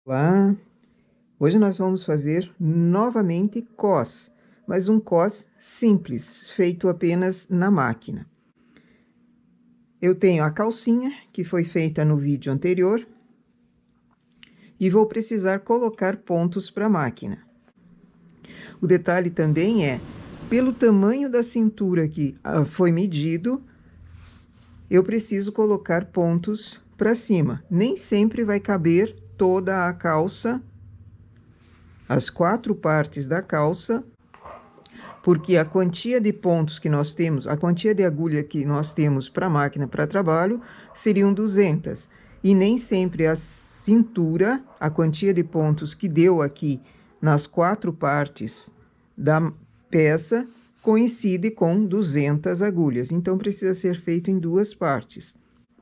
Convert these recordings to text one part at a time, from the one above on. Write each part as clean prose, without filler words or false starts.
Olá! Hoje nós vamos fazer novamente cos, mas um cos simples, feito apenas na máquina. Eu tenho a calcinha, que foi feita no vídeo anterior, e vou precisar colocar pontos para a máquina. O detalhe também é, pelo tamanho da cintura que foi medido, eu preciso colocar pontos para cima. Nem sempre vai caber toda a calça, as 4 partes da calça, porque a quantia de pontos que nós temos, a quantia de agulha que nós temos para a máquina para trabalho seriam 200. E nem sempre a cintura, a quantia de pontos que deu aqui nas 4 partes da peça, coincide com 200 agulhas. Então, precisa ser feito em 2 partes.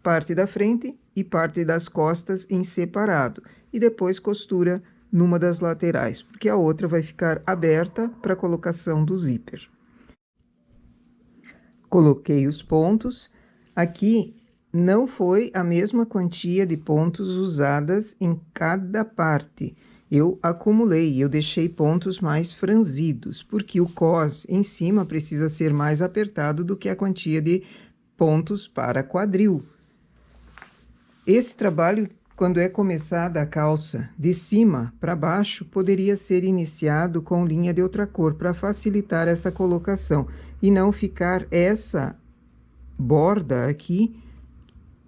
Parte da frente e parte das costas em separado. E depois costura numa das laterais, porque a outra vai ficar aberta para colocação do zíper. Coloquei os pontos. Aqui não foi a mesma quantia de pontos usadas em cada parte. Eu acumulei, eu deixei pontos mais franzidos, porque o cos em cima precisa ser mais apertado do que a quantia de pontos para quadril. Esse trabalho, quando é começada a calça de cima para baixo, poderia ser iniciado com linha de outra cor, para facilitar essa colocação e não ficar essa borda aqui,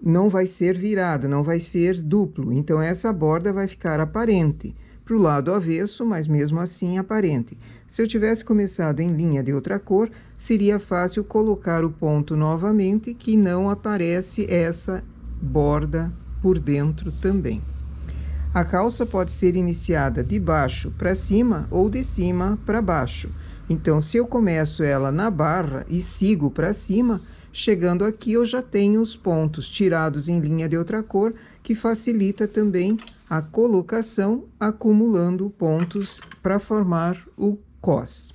não vai ser virado, não vai ser duplo. Então, essa borda vai ficar aparente para o lado avesso, mas mesmo assim aparente. Se eu tivesse começado em linha de outra cor, seria fácil colocar o ponto novamente, que não aparece essa borda por dentro também. A calça pode ser iniciada de baixo para cima ou de cima para baixo. Então, se eu começo ela na barra e sigo para cima, chegando aqui eu já tenho os pontos tirados em linha de outra cor, que facilita também a colocação, acumulando pontos para formar o cos.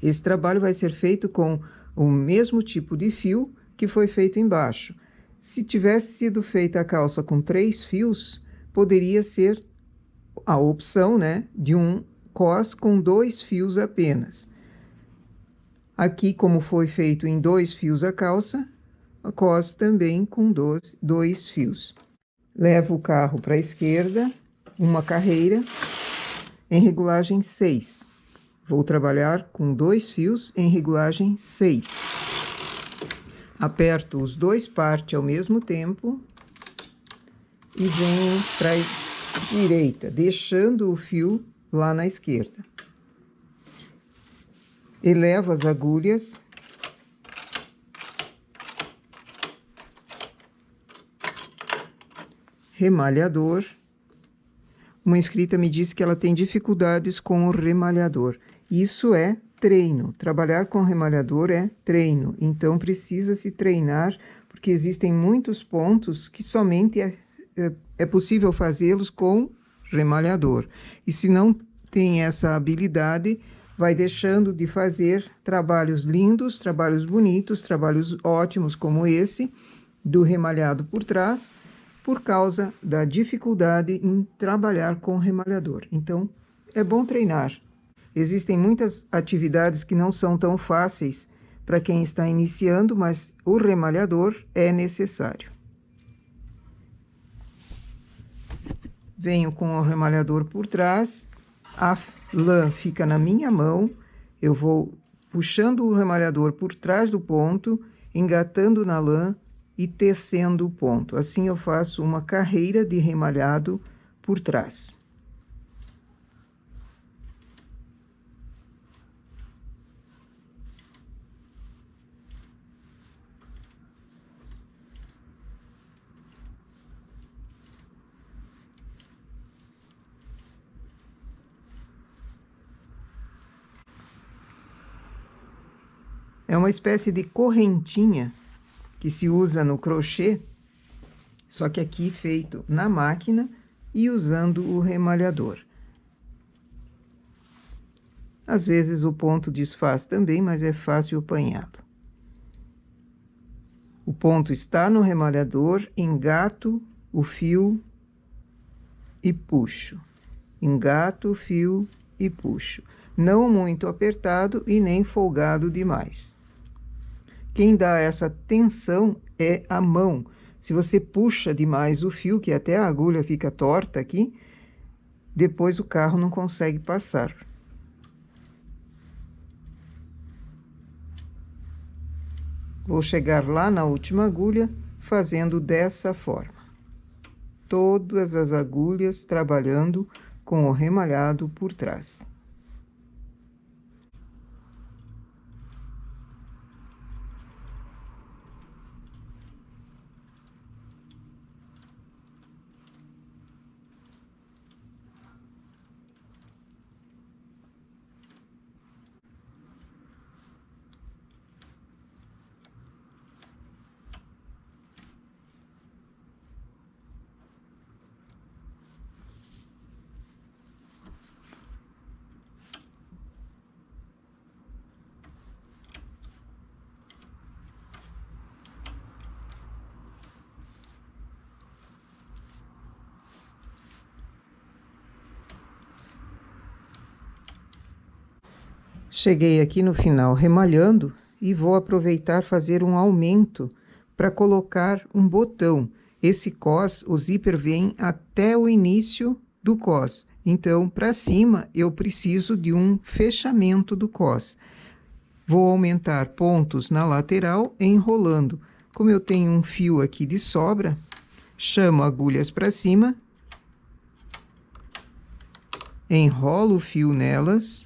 Esse trabalho vai ser feito com o mesmo tipo de fio que foi feito embaixo. Se tivesse sido feita a calça com 3 fios, poderia ser a opção, né, de um cos com 2 fios apenas. Aqui, como foi feito em 2 fios a calça, a cos também com 2 fios. Levo o carro para a esquerda, uma carreira, em regulagem 6. Vou trabalhar com 2 fios em regulagem 6. Aperto os 2 partes ao mesmo tempo e venho para a direita, deixando o fio lá na esquerda. Elevo as agulhas. Remalhador. Uma inscrita me disse que ela tem dificuldades com o remalhador. Isso é treino. Trabalhar com remalhador é treino. Então, precisa se treinar, porque existem muitos pontos que somente é possível fazê-los com remalhador. E se não tem essa habilidade, vai deixando de fazer trabalhos lindos, trabalhos bonitos, trabalhos ótimos como esse, do remalhado por trás, por causa da dificuldade em trabalhar com remalhador. Então, é bom treinar. Existem muitas atividades que não são tão fáceis para quem está iniciando, mas o remalhador é necessário. Venho com o remalhador por trás, a lã fica na minha mão, eu vou puxando o remalhador por trás do ponto, engatando na lã e tecendo o ponto. Assim eu faço uma carreira de remalhado por trás. É uma espécie de correntinha que se usa no crochê, só que aqui feito na máquina e usando o remalhador. Às vezes o ponto desfaz também, mas é fácil apanhá-lo. O ponto está no remalhador, engato o fio e puxo. Engato o fio e puxo. Não muito apertado e nem folgado demais. Quem dá essa tensão é a mão. Se você puxa demais o fio, que até a agulha fica torta aqui, depois o carro não consegue passar. Vou chegar lá na última agulha fazendo dessa forma. Todas as agulhas trabalhando com o remalhado por trás. Cheguei aqui no final remalhando e vou aproveitar fazer um aumento para colocar um botão. Esse cós, o zíper vem até o início do cós. Então, para cima, eu preciso de um fechamento do cós. Vou aumentar pontos na lateral enrolando. Como eu tenho um fio aqui de sobra, chamo agulhas para cima, enrolo o fio nelas,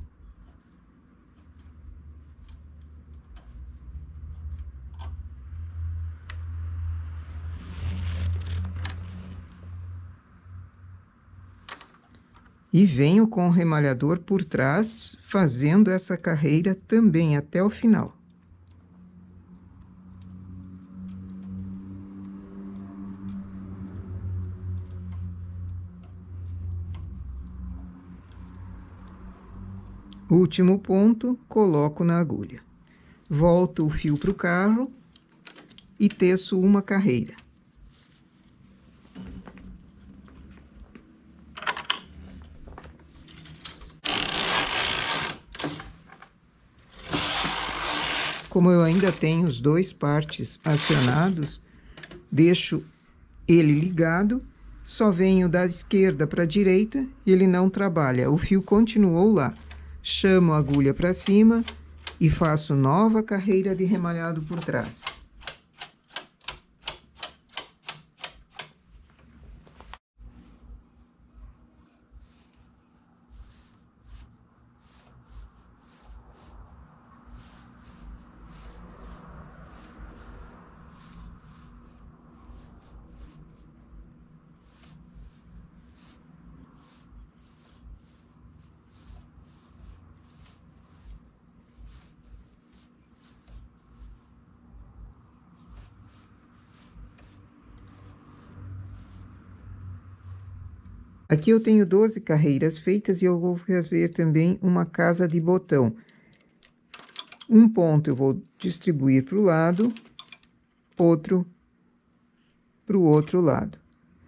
e venho com o remalhador por trás, fazendo essa carreira também até o final. Último ponto, coloco na agulha. Volto o fio para o carro e teço uma carreira. Como eu ainda tenho os dois partes acionados, deixo ele ligado, só venho da esquerda para a direita e ele não trabalha. O fio continuou lá. Chamo a agulha para cima e faço nova carreira de remalhado por trás. Aqui eu tenho 12 carreiras feitas e eu vou fazer também uma casa de botão. Um ponto eu vou distribuir para o lado, outro para o outro lado.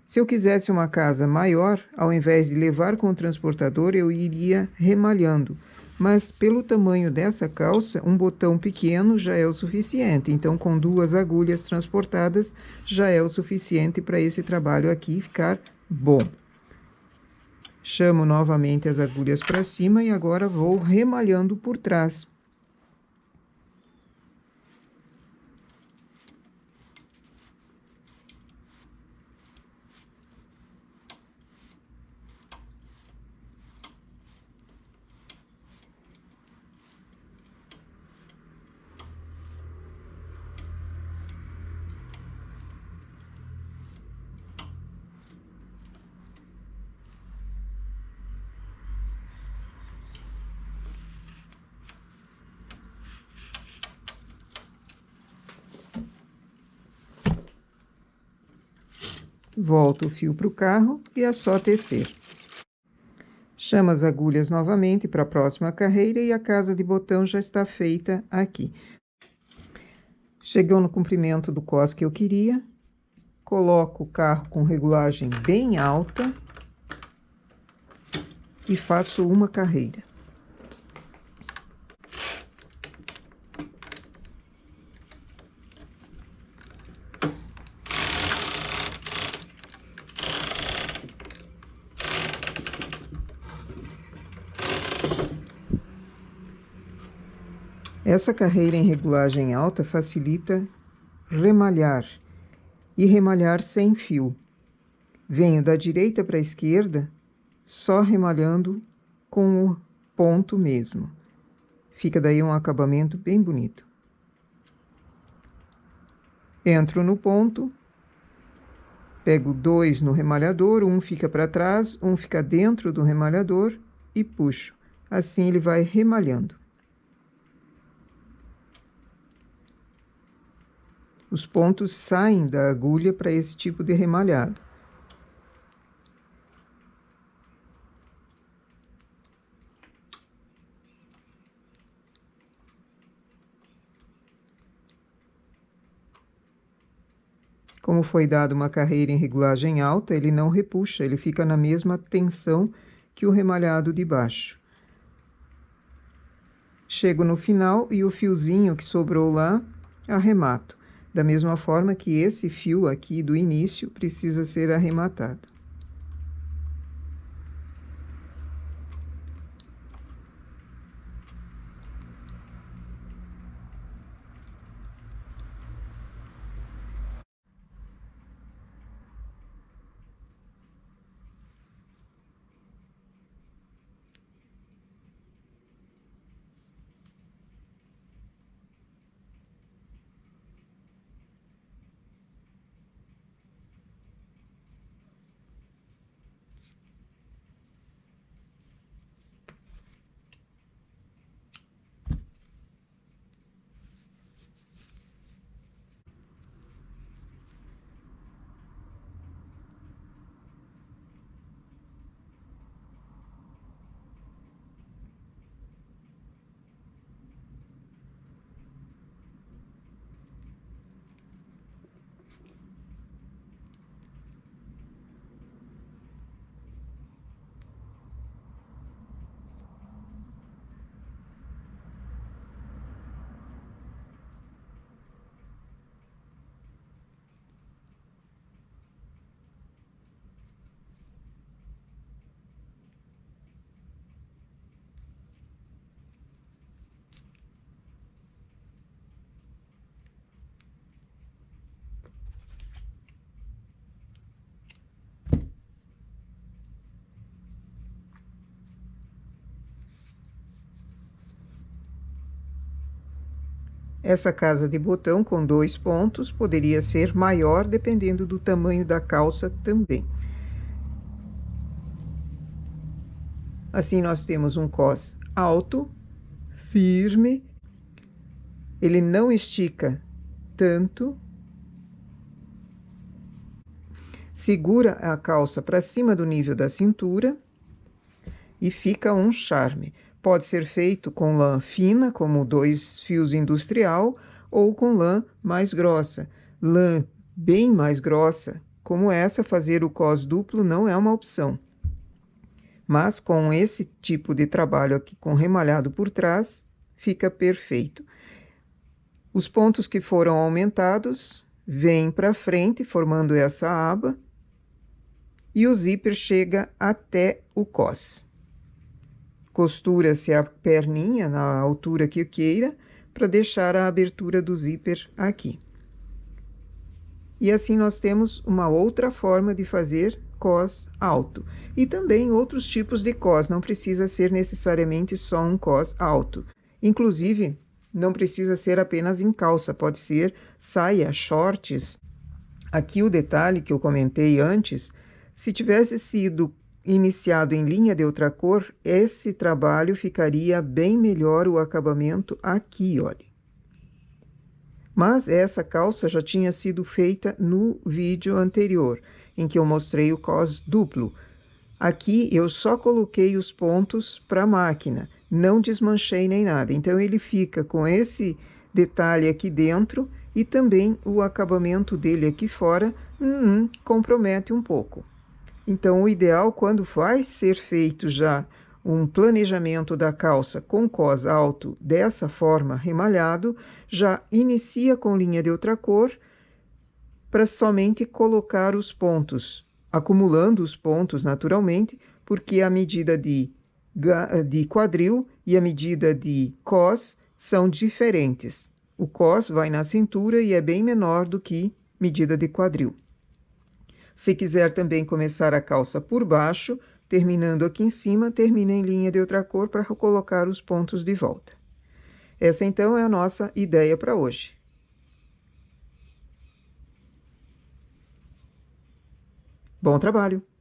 Se eu quisesse uma casa maior, ao invés de levar com o transportador, eu iria remalhando. Mas pelo tamanho dessa calça, um botão pequeno já é o suficiente. Então, com 2 agulhas transportadas, já é o suficiente para esse trabalho aqui ficar bom. Chamo novamente as agulhas para cima e agora vou remalhando por trás. Volto o fio para o carro e é só tecer. Chamo as agulhas novamente para a próxima carreira e a casa de botão já está feita aqui. Chegou no comprimento do cós que eu queria, coloco o carro com regulagem bem alta e faço uma carreira. Essa carreira em regulagem alta facilita remalhar e remalhar sem fio. Venho da direita para a esquerda, só remalhando com o ponto mesmo. Fica daí um acabamento bem bonito. Entro no ponto, pego 2 no remalhador, um fica para trás, um fica dentro do remalhador e puxo. Assim ele vai remalhando. Os pontos saem da agulha para esse tipo de remalhado. Como foi dado uma carreira em regulagem alta, ele não repuxa, ele fica na mesma tensão que o remalhado de baixo. Chego no final e o fiozinho que sobrou lá, arremato. Da mesma forma que esse fio aqui do início precisa ser arrematado. Essa casa de botão com 2 pontos poderia ser maior dependendo do tamanho da calça também. Assim nós temos um cos alto, firme, ele não estica tanto, segura a calça para cima do nível da cintura e fica um charme. Pode ser feito com lã fina, como 2 fios industrial, ou com lã mais grossa. Lã bem mais grossa, como essa, fazer o cos duplo não é uma opção. Mas com esse tipo de trabalho aqui, com remalhado por trás, fica perfeito. Os pontos que foram aumentados vêm para frente, formando essa aba, e o zíper chega até o cos. Costura-se a perninha na altura que queira, para deixar a abertura do zíper aqui. E assim nós temos uma outra forma de fazer cos alto. E também outros tipos de cos, não precisa ser necessariamente só um cos alto. Inclusive, não precisa ser apenas em calça, pode ser saia, shorts. Aqui o detalhe que eu comentei antes, se tivesse sido iniciado em linha de outra cor, esse trabalho ficaria bem melhor o acabamento aqui, olha. Mas essa calça já tinha sido feita no vídeo anterior, em que eu mostrei o cos duplo. Aqui eu só coloquei os pontos para a máquina, não desmanchei nem nada. Então ele fica com esse detalhe aqui dentro e também o acabamento dele aqui fora compromete um pouco. Então, o ideal, quando vai ser feito já um planejamento da calça com cos alto dessa forma remalhado, já inicia com linha de outra cor para somente colocar os pontos, acumulando os pontos naturalmente, porque a medida de quadril e a medida de cos são diferentes. O cos vai na cintura e é bem menor do que medida de quadril. Se quiser também começar a calça por baixo, terminando aqui em cima, termina em linha de outra cor para colocar os pontos de volta. Essa então é a nossa ideia para hoje. Bom trabalho!